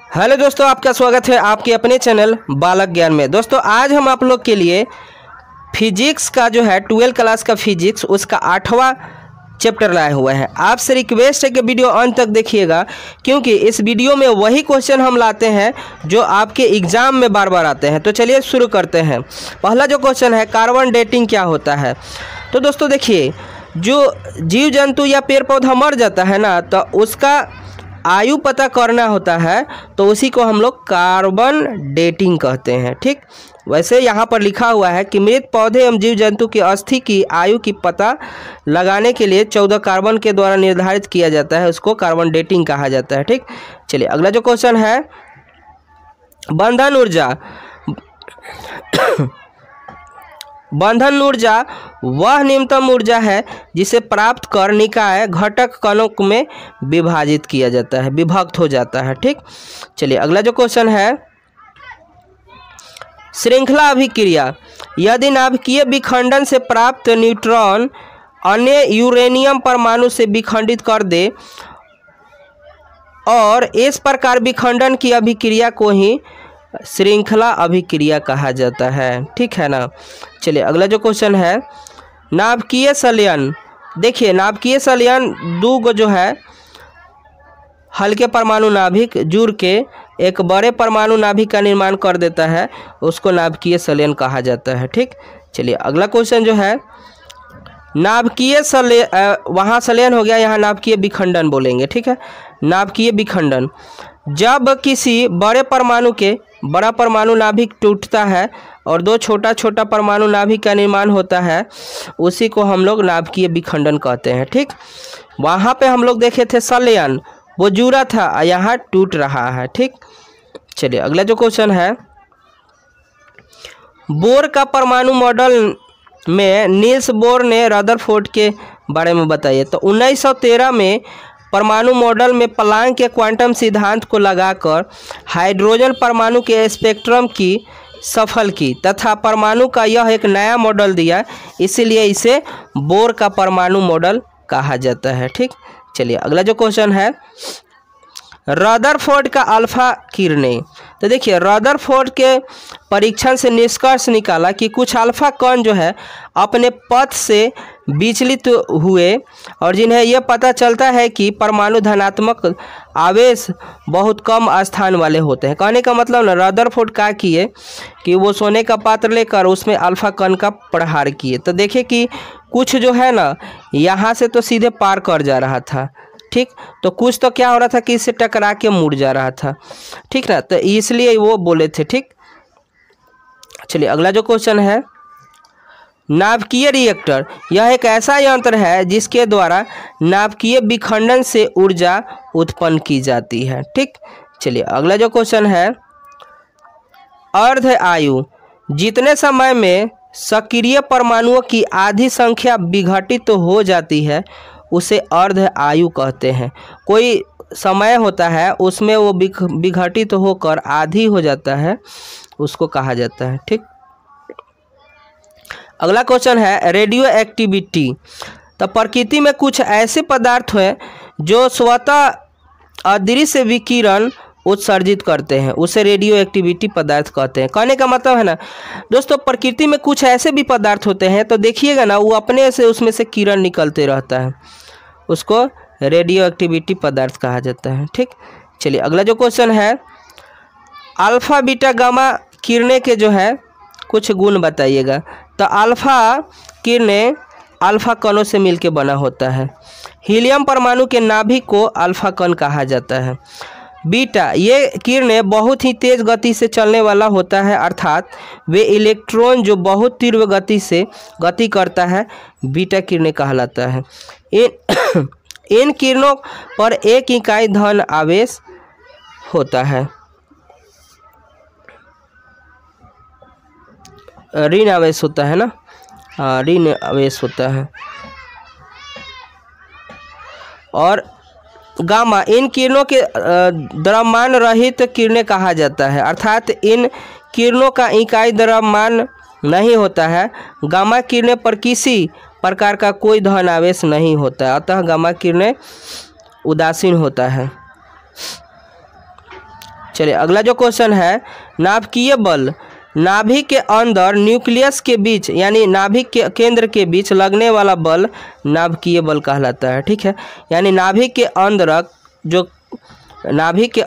Hello दोस्तों, आपका स्वागत है आपके अपने चैनल बालक ज्ञान में। दोस्तों आज हम आप लोग के लिए फिजिक्स का जो है 12th क्लास का फिजिक्स उसका 8वां चैप्टर लाए हुए हैं। आपसे रिक्वेस्ट है कि वीडियो अंत तक देखिएगा, क्योंकि इस वीडियो में वही क्वेश्चन हम लाते हैं जो आपके एग्ज़ाम में बार बार आते हैं। तो चलिए शुरू करते हैं। पहला जो क्वेश्चन है, कार्बन डेटिंग क्या होता है। तो दोस्तों देखिए, जो जीव जंतु या पेड़ पौधा मर जाता है ना, तो उसका आयु पता करना होता है, तो उसी को हम लोग कार्बन डेटिंग कहते हैं। ठीक, वैसे यहाँ पर लिखा हुआ है कि मृत पौधे एवं जीव जंतु की अस्थि की आयु की पता लगाने के लिए 14 कार्बन के द्वारा निर्धारित किया जाता है, उसको कार्बन डेटिंग कहा जाता है। ठीक, चलिए अगला जो क्वेश्चन है, बंधन ऊर्जा। बंधन ऊर्जा वह न्यूनतम ऊर्जा है जिसे प्राप्त कर निकाय घटक कणों में विभाजित किया जाता है, विभक्त हो जाता है। ठीक, चलिए अगला जो क्वेश्चन है, श्रृंखला अभिक्रिया। यदि नाभिकीय विखंडन से प्राप्त न्यूट्रॉन अन्य यूरेनियम परमाणु से विखंडित कर दे और इस प्रकार विखंडन की अभिक्रिया को ही श्रृंखला अभिक्रिया कहा जाता है। ठीक है ना। चलिए अगला जो क्वेश्चन है, नाभिकीय संलयन। देखिए, नाभिकीय संलयन दो गो जो है हल्के परमाणु नाभिक जुड़ के एक बड़े परमाणु नाभिक का निर्माण कर देता है, उसको नाभिकीय संलयन कहा जाता है। ठीक, चलिए अगला क्वेश्चन जो है, नाभिकीय संलयन, वहाँ संलयन हो गया, यहाँ नाभिकीय विखंडन बोलेंगे। ठीक है, नाभिकीय विखंडन जब किसी बड़े परमाणु के बड़ा परमाणु नाभिक टूटता है और दो छोटा छोटा परमाणु नाभिक का निर्माण होता है, उसी को हम लोग नाभिकीय विखंडन कहते हैं। ठीक, वहाँ पे हम लोग देखे थे संलयन, वो जुड़ा था, यहाँ टूट रहा है। ठीक, चलिए अगला जो क्वेश्चन है, बोर का परमाणु मॉडल में नील्स बोर ने रदरफोर्ड के बारे में बताइए। तो 1913 में परमाणु मॉडल में प्लांक के क्वांटम सिद्धांत को लगाकर हाइड्रोजन परमाणु के स्पेक्ट्रम की सफल की तथा परमाणु का यह एक नया मॉडल दिया, इसीलिए इसे बोर का परमाणु मॉडल कहा जाता है। ठीक, चलिए अगला जो क्वेश्चन है, रदरफोर्ड का अल्फा किरणें। तो देखिए, रदरफोर्ड के परीक्षण से निष्कर्ष निकाला कि कुछ अल्फा कण जो है अपने पथ से विचलित हुए और जिन्हें यह पता चलता है कि परमाणु धनात्मक आवेश बहुत कम स्थान वाले होते हैं। कहने का मतलब ना, रदरफोर्ड क्या किए कि वो सोने का पात्र लेकर उसमें अल्फा कण का प्रहार किए, तो देखे कि कुछ जो है ना यहाँ से तो सीधे पार कर जा रहा था। ठीक, तो कुछ तो क्या हो रहा था कि इससे टकरा के मुड़ जा रहा था। ठीक ना, तो इसलिए वो बोले थे। ठीक, चलिए अगला जो क्वेश्चन है, नाभिकीय रिएक्टर। यह एक ऐसा यंत्र है जिसके द्वारा नाभिकीय विखंडन से ऊर्जा उत्पन्न की जाती है। ठीक, चलिए अगला जो क्वेश्चन है, अर्ध आयु। जितने समय में सक्रिय परमाणुओं की आधी संख्या विघटित तो हो जाती है, उसे अर्ध आयु कहते हैं। कोई समय होता है उसमें वो विघटित होकर आधी हो जाता है, उसको कहा जाता है। ठीक, अगला क्वेश्चन है, रेडियो एक्टिविटी। तो प्रकृति में कुछ ऐसे पदार्थ हैं जो स्वतः अदृश्य विकिरण उत्सर्जित करते हैं, उसे रेडियो एक्टिविटी पदार्थ कहते हैं। कहने का मतलब है ना दोस्तों, प्रकृति में कुछ ऐसे भी पदार्थ होते हैं, तो देखिएगा ना, वो अपने से उसमें से किरण निकलते रहता है, उसको रेडियो एक्टिविटी पदार्थ कहा जाता है। ठीक, चलिए अगला जो क्वेश्चन है, अल्फा बीटा गामा किरणें के जो है कुछ गुण बताइएगा। तो अल्फा किरणें अल्फा कणों से मिलकर बना होता है। हीलियम परमाणु के नाभिक को अल्फा कण कहा जाता है। बीटा, ये किरणें बहुत ही तेज गति से चलने वाला होता है, अर्थात वे इलेक्ट्रॉन जो बहुत तीव्र गति से गति करता है, बीटा किरणें कहलाता है। इन किरणों पर एक इकाई धन आवेश होता है, ऋण आवेश होता है ना, ऋण आवेश होता है। और गामा, इन किरणों के द्रव्यमान रहित किरणें कहा जाता है, अर्थात इन किरणों का इकाई द्रव्यमान नहीं होता है। गामा किरणें पर किसी प्रकार का कोई धन आवेश नहीं होता है, अतः गामा किरणें उदासीन होता है। चलिए अगला जो क्वेश्चन है, नाभिकीय बल नाभि के अंदर न्यूक्लियस के बीच यानी नाभि के केंद्र के बीच लगने वाला बल नाभिकीय बल कहलाता है। ठीक है, यानी नाभि के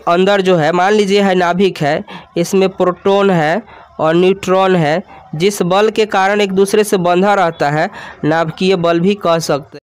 अंदर जो है, मान लीजिए है नाभिक है, इसमें प्रोटॉन है और न्यूट्रॉन है, जिस बल के कारण एक दूसरे से बंधा रहता है नाभिकीय बल भी कह सकते हैं।